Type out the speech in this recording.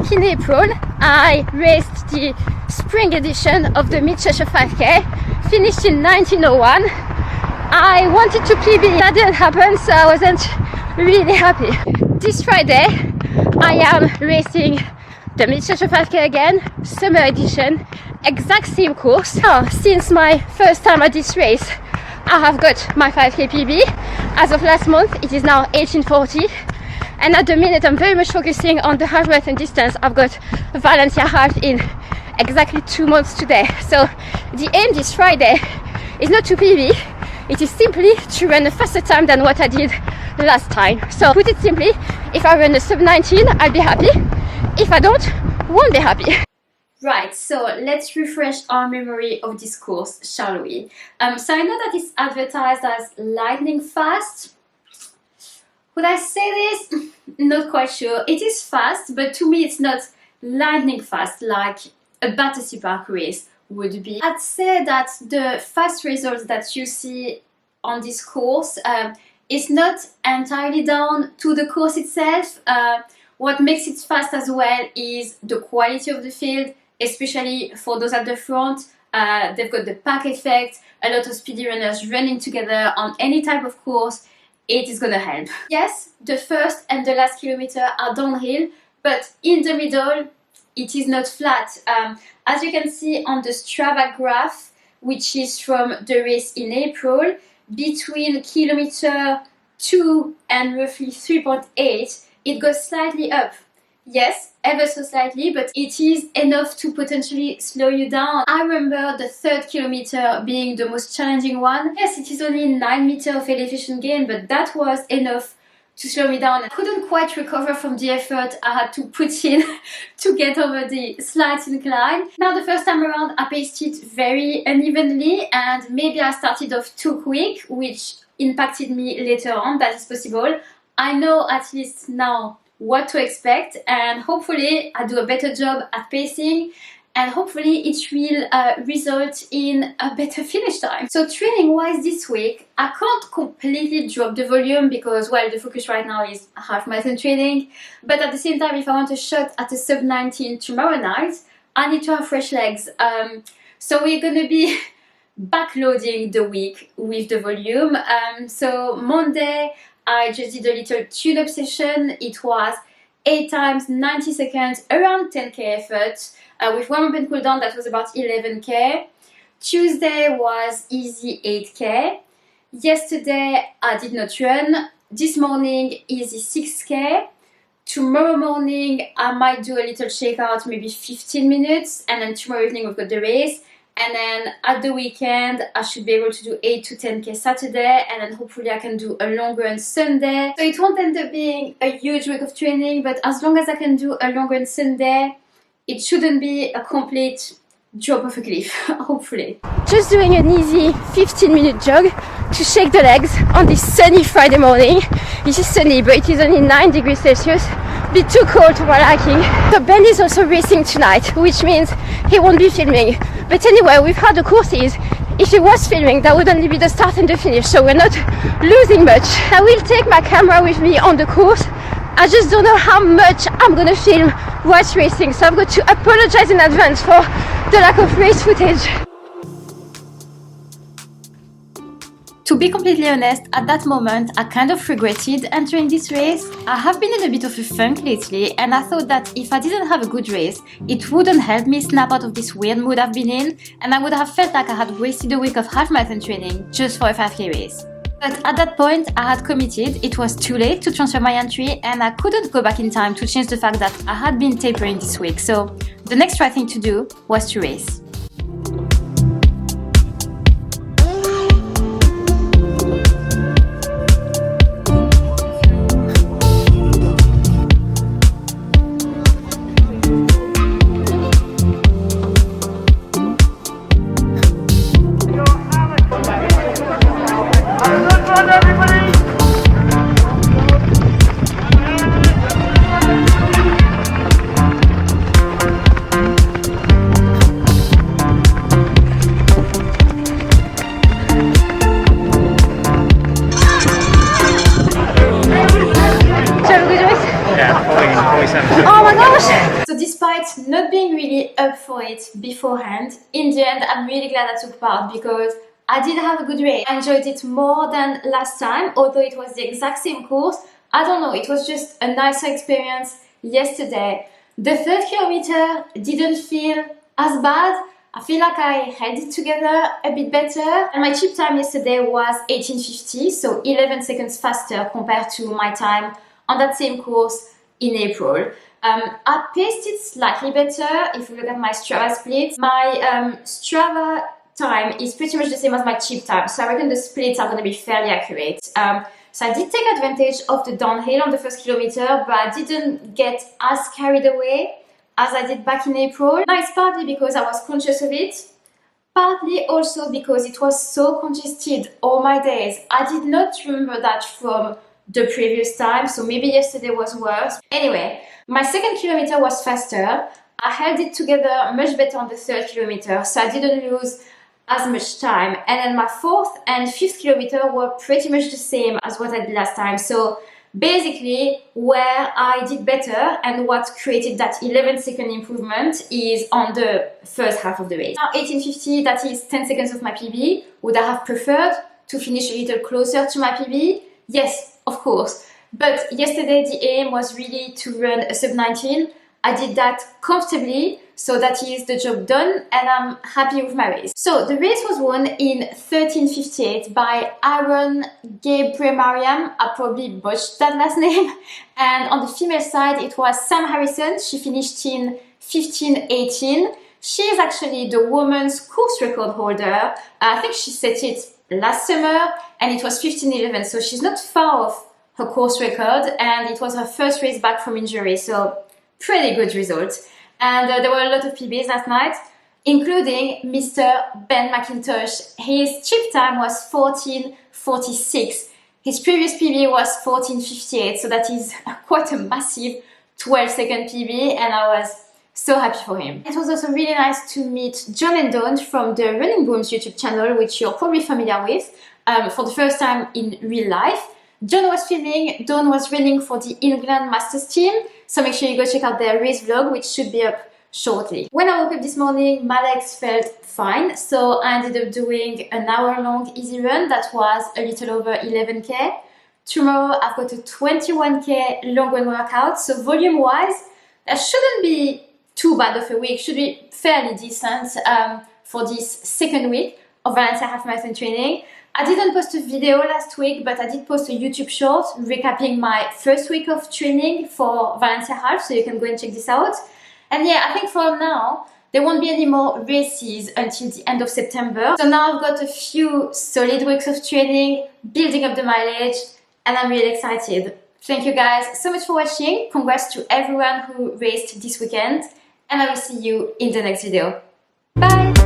back in April, I raced the spring edition of the Cheshire 5K, finished in 1901. I wanted to PB, that didn't happen, so I wasn't really happy. This Friday, I am racing the Cheshire 5K again, summer edition, exact same course. So, since my first time at this race, I have got my 5K PB. As of last month, it is now 1840. And at the minute, I'm very much focusing on the half marathon distance. I've got Valencia half in exactly 2 months today. So the aim this Friday is not to PB, it is simply to run a faster time than what I did last time. So put it simply, if I run a sub 19, I'll be happy. If I don't, won't be happy. Right, so let's refresh our memory of this course, shall we? So I know that it's advertised as lightning fast. Would I say this? Not quite sure. It is fast, but to me it's not lightning fast like a Battersea Park race would be. I'd say that the fast results that you see on this course is not entirely down to the course itself. What makes it fast as well is the quality of the field, especially for those at the front. They've got the pack effect, a lot of speedy runners running together on any type of course. It is gonna help. Yes, the first and the last kilometer are downhill, but in the middle, it is not flat. As you can see on the Strava graph, which is from the race in April, between kilometer 2 and roughly 3.8, it goes slightly up. Yes, ever so slightly, but it is enough to potentially slow you down. I remember the 3rd kilometer being the most challenging one. Yes, it is only 9 meters of elevation gain, but that was enough to slow me down. I couldn't quite recover from the effort I had to put in to get over the slight incline. Now the first time around I paced it very unevenly and maybe I started off too quick, which impacted me later on. That is possible. I know at least now what to expect, and hopefully I do a better job at pacing, and hopefully it will result in a better finish time. So training wise this week, I can't completely drop the volume because, well, the focus right now is half marathon training, but at the same time, if I want a shot at a sub 19 tomorrow night, I need to have fresh legs. So we're gonna be backloading the week with the volume. So Monday I just did a little tune-up session. It was 8 times 90 seconds, around 10k effort. With warm-up and cool-down, that was about 11k. Tuesday was easy 8k. Yesterday, I did not run. This morning, easy 6k. Tomorrow morning, I might do a little shakeout, maybe 15 minutes. And then tomorrow evening, we've got the race. And then at the weekend, I should be able to do 8 to 10k Saturday, and then hopefully I can do a longer on Sunday. So it won't end up being a huge week of training, but as long as I can do a longer on Sunday, it shouldn't be a complete drop off a cliff, hopefully. Just doing an easy 15-minute jog to shake the legs on this sunny Friday morning. It is sunny, but it is only 9 degrees Celsius. A bit too cold for my liking. So Ben is also racing tonight, which means he won't be filming. But anyway, we've had the courses. If he was filming, that would only be the start and the finish, so we're not losing much. I will take my camera with me on the course. I just don't know how much I'm gonna film whilst racing, so I've got to apologize in advance for the lack of race footage. To be completely honest, at that moment I kind of regretted entering this race. I have been in a bit of a funk lately, and I thought that if I didn't have a good race, it wouldn't help me snap out of this weird mood I've been in, and I would have felt like I had wasted a week of half marathon training just for a 5k race. But at that point I had committed, it was too late to transfer my entry, and I couldn't go back in time to change the fact that I had been tapering this week, so the next right thing to do was to race. Despite not being really up for it beforehand, in the end I'm really glad I took part because I did have a good race. I enjoyed it more than last time, although it was the exact same course. I don't know, it was just a nicer experience yesterday. The third kilometer didn't feel as bad. I feel like I held it together a bit better. And my chip time yesterday was 18:50, so 11 seconds faster compared to my time on that same course in April. I paced it slightly better if you look at my Strava split. My Strava time is pretty much the same as my chip time, so I reckon the splits are going to be fairly accurate. So I did take advantage of the downhill on the first kilometer, but I didn't get as carried away as I did back in April. Now it's partly because I was conscious of it, partly also because it was so congested all my days. I did not remember that from the previous time, so maybe yesterday was worse. Anyway, my second kilometer was faster. I held it together much better on the third kilometer, so I didn't lose as much time. And then my fourth and fifth kilometer were pretty much the same as what I did last time. So basically, where I did better and what created that 11-second improvement is on the first half of the race. Now 18:50, that is 10 seconds of my PB. Would I have preferred to finish a little closer to my PB? Yes, of course. But yesterday the aim was really to run a sub 19. I did that comfortably, so that is the job done and I'm happy with my race. So the race was won in 13:58 by Aaron Gebremariam. I probably botched that last name. And on the female side it was Sam Harrison. She finished in 15:18. She is actually the women's course record holder. I think she set it last summer and it was 15:11, so she's not far off her course record, and it was her first race back from injury, so pretty good result. And there were a lot of PBs last night, including Mr. Ben McIntosh. His chip time was 14:46. His previous PB was 14:58, so that is quite a massive 12-second PB, and I was so happy for him. It was also really nice to meet John and Dawn from the Running Booms YouTube channel, which you're probably familiar with, for the first time in real life. John was filming, Dawn was running for the England Masters team, so make sure you go check out their race vlog, which should be up shortly. When I woke up this morning, my legs felt fine, so I ended up doing an hour-long easy run that was a little over 11k. Tomorrow I've got a 21k long run workout, so volume-wise, that shouldn't be too bad of a week, should be fairly decent for this second week of Valencia Half Marathon training. I didn't post a video last week, but I did post a YouTube short recapping my first week of training for Valencia Half, so you can go and check this out. And yeah, I think for now, there won't be any more races until the end of September. So now I've got a few solid weeks of training, building up the mileage, and I'm really excited. Thank you guys so much for watching. Congrats to everyone who raced this weekend, and I will see you in the next video. Bye!